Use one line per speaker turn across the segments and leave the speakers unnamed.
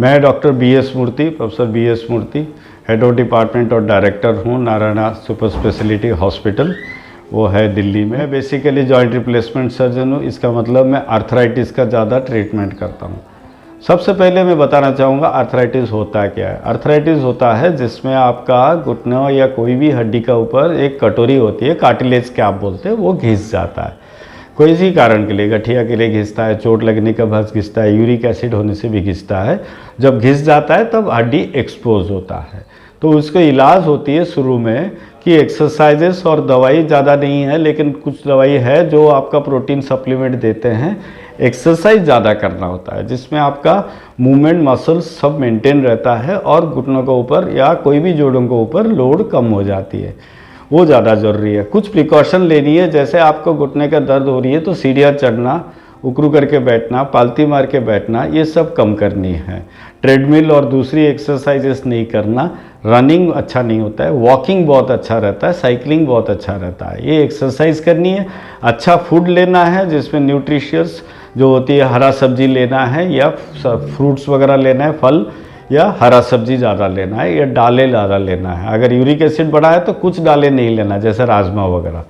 मैं doctor BS Murthy, professor BS Murthy, head of department और director हूँ नारायणा सुपर स्पेशलिटी हॉस्पिटल, वो है दिल्ली में। मैं बेसिकली जॉइंट रिप्लेसमेंट सर्जन हूँ। इसका मतलब मैं आर्थराइटिस का ज़्यादा ट्रीटमेंट करता हूँ। सबसे पहले मैं बताना चाहूँगा आर्थराइटिस होता क्या है। आर्थराइटिस होता है जिसमें आपका घुटनों या कोई भी हड्डी का ऊपर एक कटोरी होती है, कार्टिलेज क्या आप बोलते हैं, वो घिस जाता है। कोई सी कारण के लिए, गठिया के लिए घिसता है, चोट लगने के बाद घिसता है, यूरिक एसिड होने से भी घिसता है। जब घिस जाता है तब हड्डी एक्सपोज होता है। तो उसको इलाज होती है शुरू में कि एक्सरसाइजेस और दवाई ज़्यादा नहीं है, लेकिन कुछ दवाई है जो आपका प्रोटीन सप्लीमेंट देते हैं। एक्सरसाइज ज़्यादा करना होता है जिसमें आपका मूवमेंट मसल्स सब मेंटेन रहता है और घुटनों के ऊपर या कोई भी जोड़ों के ऊपर लोड कम हो जाती है, वो ज़्यादा ज़रूरी है। कुछ प्रिकॉशन लेनी है, जैसे आपको घुटने का दर्द हो रही है तो सीढ़ियाँ चढ़ना, उकरू करके बैठना, पालती मार के बैठना, ये सब कम करनी है। ट्रेडमिल और दूसरी एक्सरसाइजेस नहीं करना। रनिंग अच्छा नहीं होता है, वॉकिंग बहुत अच्छा रहता है, साइकिलिंग बहुत अच्छा रहता है। ये एक्सरसाइज करनी है। अच्छा फूड लेना है जिसमें न्यूट्रिशियस जो होती है, हरा सब्जी लेना है या फ्रूट्स वगैरह लेना है, फल या हरा सब्जी ज़्यादा लेना है या दालें ज़्यादा लेना है। अगर यूरिक एसिड बढ़ा है तो कुछ दालें नहीं लेना, जैसे राजमा वगैरह।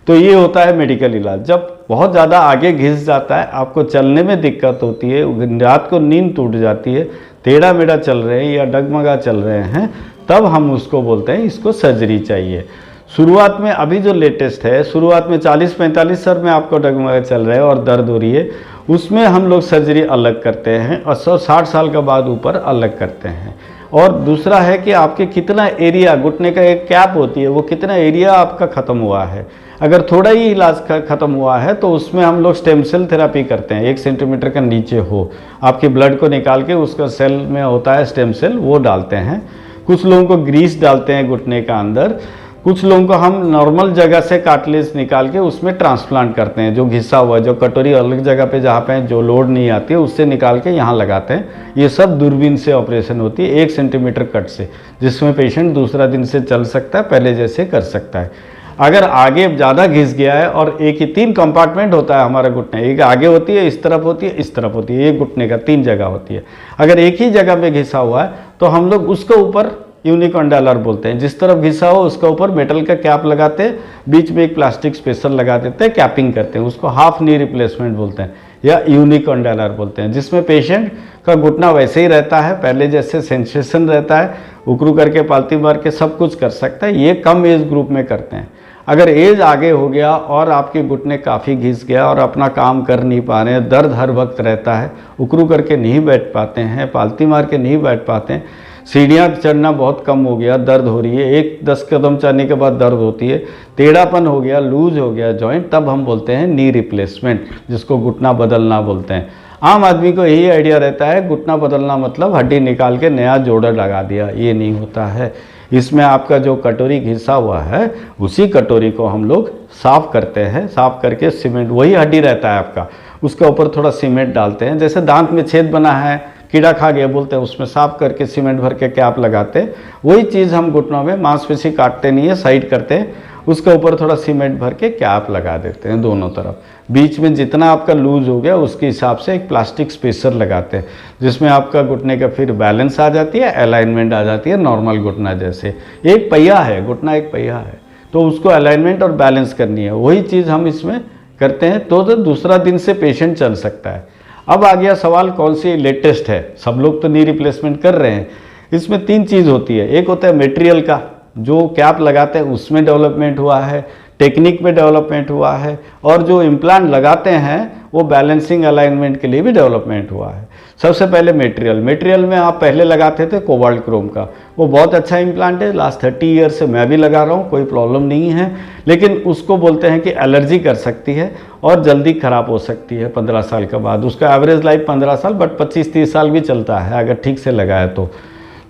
तो ये होता है मेडिकल इलाज। जब बहुत ज़्यादा आगे घिस जाता है, आपको चलने में दिक्कत होती है, रात को नींद टूट जाती है, टेढ़ा मेढ़ा चल रहे हैं या डगमगा चल रहे हैं, तब हम उसको बोलते हैं इसको सर्जरी चाहिए। शुरुआत में अभी जो लेटेस्ट है, शुरुआत में 40-45 सर में आपको डगमगा चल रहा है और दर्द हो रही है, उसमें हम लोग सर्जरी अलग करते हैं और 60 साल के बाद ऊपर अलग करते हैं। और दूसरा है कि आपके कितना एरिया, घुटने का एक कैप होती है, वो कितना एरिया आपका ख़त्म हुआ है। अगर थोड़ा ही इलाज ख़त्म हुआ है तो उसमें हम लोग स्टेम सेल थेरापी करते हैं। 1 सेंटीमीटर का नीचे हो, आपके ब्लड को निकाल के उसका सेल में होता है स्टेम सेल, वो डालते हैं। कुछ लोगों को ग्रीस डालते हैं घुटने का अंदर। कुछ लोगों को हम नॉर्मल जगह से कार्टिलेज निकाल के उसमें ट्रांसप्लांट करते हैं, जो घिसा हुआ, जो कटोरी अलग जगह पे जहाँ पे जो लोड नहीं आती है उससे निकाल के यहाँ लगाते हैं। ये सब दूरबीन से ऑपरेशन होती है, 1 सेंटीमीटर कट से, जिसमें पेशेंट दूसरा दिन से चल सकता है, पहले जैसे कर सकता है। अगर आगे ज़्यादा घिस गया है और एक ही 3 कंपार्टमेंट होता है हमारा घुटने, एक आगे होती है, इस तरफ होती है, इस तरफ होती है, एक घुटने का 3 जगह होती है। अगर एक ही जगह पे घिसा हुआ है तो हम लोग उसके ऊपर यूनिकॉन्डालर बोलते हैं। जिस तरफ घिसा हो उसके ऊपर मेटल का कैप लगाते हैं, बीच में एक प्लास्टिक स्पेसर लगा देते हैं, कैपिंग करते हैं, उसको हाफ नी रिप्लेसमेंट बोलते हैं या यूनिकॉन्डालर बोलते हैं। जिसमें पेशेंट का घुटना वैसे ही रहता है, पहले जैसे सेंसेशन रहता है, उकरू करके पालती मार के सब कुछ कर सकता है। ये कम एज ग्रुप में करते हैं। अगर एज आगे हो गया और आपके घुटने काफ़ी घिस गया और अपना काम कर नहीं पा रहे हैं, दर्द हर वक्त रहता है, उकरू करके नहीं बैठ पाते हैं, पालती मार के नहीं बैठ पाते हैं, सीढ़ियाँ चढ़ना बहुत कम हो गया, दर्द हो रही है, 10 कदम चढ़ने के बाद दर्द होती है, टेढ़ापन हो गया, लूज हो गया जॉइंट, तब हम बोलते हैं नी रिप्लेसमेंट, जिसको घुटना बदलना बोलते हैं। आम आदमी को यही आइडिया रहता है घुटना बदलना मतलब हड्डी निकाल के नया जोड़ा लगा दिया। ये नहीं होता है। इसमें आपका जो कटोरी घिसा हुआ है, उसी कटोरी को हम लोग साफ़ करते हैं। साफ़ करके सीमेंट, वही हड्डी रहता है आपका, उसके ऊपर थोड़ा सीमेंट डालते हैं। जैसे दांत में छेद बना है, कीड़ा खा गया बोलते हैं, उसमें साफ करके सीमेंट भर के कैप लगाते हैं। वही चीज़ हम घुटनों में, मांसपेशी काटते नहीं है, साइड करते हैं, उसके ऊपर थोड़ा सीमेंट भर के कैप लगा देते हैं दोनों तरफ। बीच में जितना आपका लूज हो गया उसके हिसाब से एक प्लास्टिक स्पेसर लगाते हैं, जिसमें आपका घुटने का फिर बैलेंस आ जाती है, अलाइनमेंट आ जाती है नॉर्मल घुटना जैसे। एक पहिया है, घुटना एक पहिया है, तो उसको अलाइनमेंट और बैलेंस करनी है। वही चीज़ हम इसमें करते हैं तो दूसरा दिन से पेशेंट चल सकता है। अब आ गया सवाल कौन सी लेटेस्ट है। सब लोग तो नी रिप्लेसमेंट कर रहे हैं। इसमें 3 चीज़ होती है। एक होता है मटेरियल का, जो कैप लगाते हैं उसमें डेवलपमेंट हुआ है, टेक्निक में डेवलपमेंट हुआ है, और जो इम्प्लांट लगाते हैं वो बैलेंसिंग अलाइनमेंट के लिए भी डेवलपमेंट हुआ है। सबसे पहले मटेरियल में आप पहले लगाते थे कोबाल्ट क्रोम का, वो बहुत अच्छा इम्प्लांट है। लास्ट 30 ईयर से मैं भी लगा रहा हूँ, कोई प्रॉब्लम नहीं है। लेकिन उसको बोलते हैं कि एलर्जी कर सकती है और जल्दी ख़राब हो सकती है 15 साल के बाद। उसका एवरेज लाइफ 15 साल, बट 25-30 साल भी चलता है अगर ठीक से लगाए तो।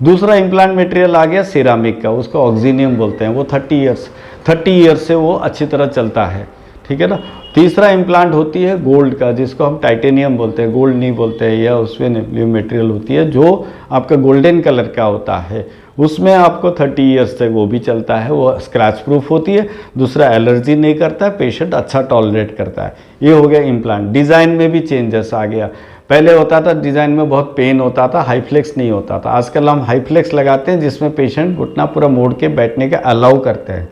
दूसरा इम्प्लांट मटेरियल आ गया सिरामिक का, उसको ऑक्सीनियम बोलते हैं। वो 30 ईयर्स से वो अच्छी तरह चलता है, ठीक है ना। तीसरा इम्प्लांट होती है गोल्ड का, जिसको हम टाइटेनियम बोलते हैं, गोल्ड नहीं बोलते हैं, या उसमें मटेरियल होती है जो आपका गोल्डन कलर का होता है। उसमें आपको 30 ईयर्स तक वो भी चलता है, वो स्क्रैच प्रूफ होती है। दूसरा एलर्जी नहीं करता है, पेशेंट अच्छा टॉलरेट करता है। ये हो गया इम्प्लांट। डिज़ाइन में भी चेंजेस आ गया। पहले होता था डिज़ाइन में बहुत पेन होता था, हाईफ्लेक्स नहीं होता था। आजकल हम हाईफ्लेक्स लगाते हैं जिसमें पेशेंट घुटना पूरा मोड़ के बैठने का अलाउ करते हैं।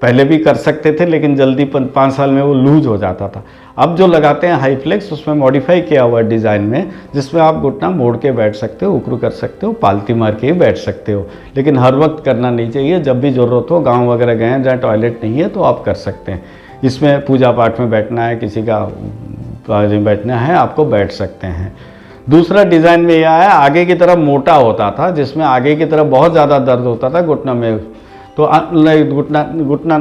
पहले भी कर सकते थे लेकिन जल्दी 5 साल में वो लूज हो जाता था। अब जो लगाते हैं हाईफ्लेक्स उसमें मॉडिफाई किया हुआ है डिज़ाइन में, जिसमें आप घुटना मोड़ के बैठ सकते हो, उकड़ू कर सकते हो, पालती मार के ही बैठ सकते हो। लेकिन हर वक्त करना नहीं चाहिए, जब भी ज़रूरत हो, गाँव वगैरह गए हैं जहाँ टॉयलेट नहीं है तो आप कर सकते हैं। इसमें पूजा पाठ में बैठना है, किसी का बैठना है, आपको बैठ सकते हैं। दूसरा डिज़ाइन में यह है, आगे की तरफ मोटा होता था जिसमें आगे की तरफ बहुत ज़्यादा दर्द होता था घुटना में, तो घुटना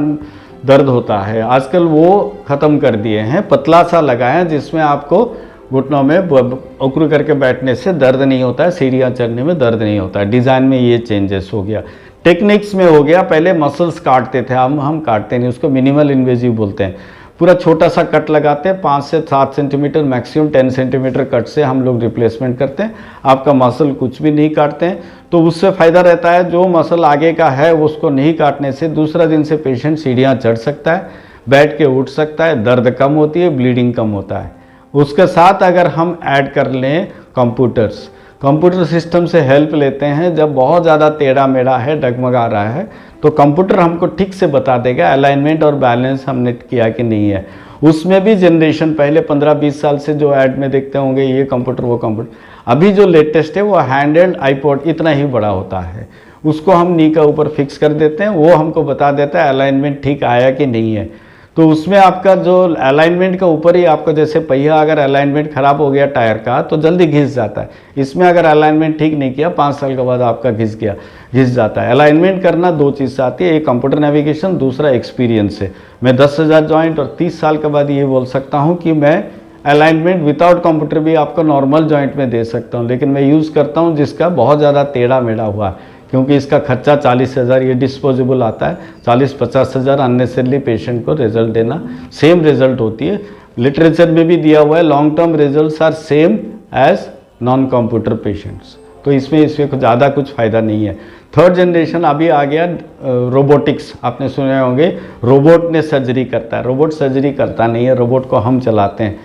दर्द होता है। आजकल वो ख़त्म कर दिए हैं, पतला सा लगा है जिसमें आपको घुटनों में उकड़ू करके बैठने से दर्द नहीं होता है, सीढ़ियाँ चढ़ने में दर्द नहीं होता है। डिज़ाइन में ये चेंजेस हो गया। टेक्निक्स में हो गया, पहले मसल्स काटते थे, हम काटते नहीं, उसको मिनिमल इन्वेजिव बोलते हैं। पूरा छोटा सा कट लगाते हैं, 5 से 7 सेंटीमीटर, मैक्सिमम 10 सेंटीमीटर कट से हम लोग रिप्लेसमेंट करते हैं। आपका मसल कुछ भी नहीं काटते हैं, तो उससे फ़ायदा रहता है। जो मसल आगे का है उसको नहीं काटने से दूसरा दिन से पेशेंट सीढ़ियाँ चढ़ सकता है, बैठ के उठ सकता है, दर्द कम होती है, ब्लीडिंग कम होता है। उसके साथ अगर हम ऐड कर लें कंप्यूटर सिस्टम से हेल्प लेते हैं, जब बहुत ज़्यादा टेढ़ा मेढ़ा है, डगमगा रहा है, तो कंप्यूटर हमको ठीक से बता देगा अलाइनमेंट और बैलेंस हमने किया कि नहीं है। उसमें भी जनरेशन पहले 15-20 साल से जो ऐड में देखते होंगे, ये कंप्यूटर वो कंप्यूटर, अभी जो लेटेस्ट है वो हैंडहेल्ड आईपॉड इतना ही बड़ा होता है, उसको हम नी का ऊपर फिक्स कर देते हैं, वो हमको बता देता है अलाइनमेंट ठीक आया कि नहीं है। तो उसमें आपका जो अलाइनमेंट का ऊपर ही आपका, जैसे पहिया अगर अलाइनमेंट ख़राब हो गया टायर का तो जल्दी घिस जाता है, इसमें अगर अलाइनमेंट ठीक नहीं किया 5 साल के बाद आपका घिस जाता है। अलाइनमेंट करना 2 चीज़ से आती है, एक कंप्यूटर नेविगेशन, दूसरा एक्सपीरियंस से। मैं 10,000 जॉइंट और 30 साल के बाद ये बोल सकता हूँ कि मैं अलाइनमेंट विदाउट कंप्यूटर भी आपको नॉर्मल जॉइंट में दे सकता हूँ, लेकिन मैं यूज़ करता हूँ जिसका बहुत ज़्यादा टेढ़ा मेढ़ा हुआ है, क्योंकि इसका खर्चा 40,000, ये डिस्पोजेबल आता है, 40-50 हज़ार अननेसेसरली पेशेंट को रिजल्ट देना, सेम रिजल्ट होती है। लिटरेचर में भी दिया हुआ है, long term results are same as non computer patients. तो इसमें ज़्यादा कुछ फ़ायदा नहीं है। थर्ड जनरेशन अभी आ गया रोबोटिक्स, आपने सुने होंगे, रोबोट ने सर्जरी करता है। रोबोट सर्जरी करता नहीं है, रोबोट को हम चलाते हैं।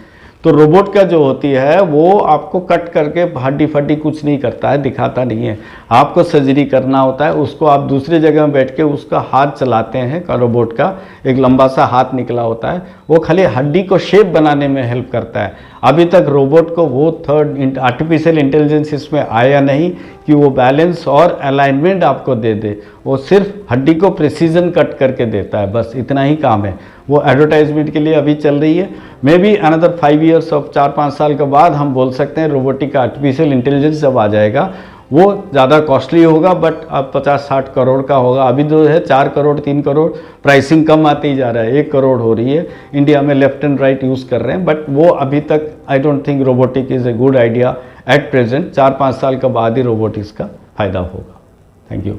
तो रोबोट का जो होती है वो आपको कट करके हड्डी फड्डी कुछ नहीं करता है, दिखाता नहीं है, आपको सर्जरी करना होता है। उसको आप दूसरी जगह में बैठ के उसका हाथ चलाते हैं, रोबोट का एक लंबा सा हाथ निकला होता है, वो खाली हड्डी को शेप बनाने में हेल्प करता है। अभी तक रोबोट को वो थर्ड आर्टिफिशियल इंटेलिजेंस इसमें आया नहीं कि वो बैलेंस और अलाइनमेंट आपको दे दे, वो सिर्फ हड्डी को प्रिसीजन कट करके देता है, बस इतना ही काम है। वो एडवर्टाइजमेंट के लिए अभी चल रही है। May be another 5 years of 4-5 साल के बाद हम बोल सकते हैं रोबोटिक आर्टिफिशियल इंटेलिजेंस जब आ जाएगा वो ज़्यादा कॉस्टली होगा, बट अब 50-60 करोड़ का होगा। अभी जो है 4 करोड़ 3 करोड़, प्राइसिंग कम आती ही जा रहा है, 1 करोड़ हो रही है। इंडिया में लेफ्ट एंड राइट यूज़ कर रहे हैं, बट वो अभी तक I don't think robotic is a good idea at present. 4-5 साल के बाद ही रोबोटिक्स का फ़ायदा होगा। Thank you.